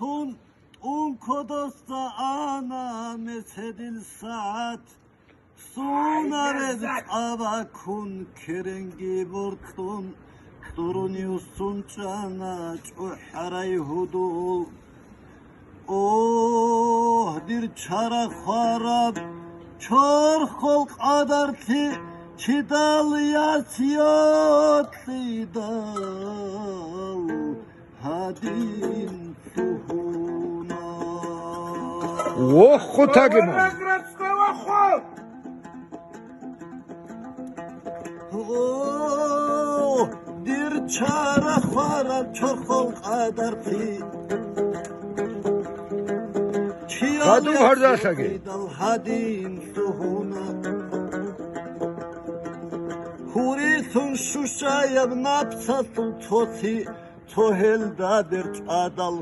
tun un kodosta ana mesedil saat suna red avakun kerengi burtun durun yusun cana çuharay hudul oh dir çara harap çor kol kadarti çidal yasiyot lidal hadin suhuna وخو تاگمون oh dir çara harap çor kol kadarti Kadın harda sagi. Hadin suhuna Hurisun şuşayab napsasın tosi Tohelda der adal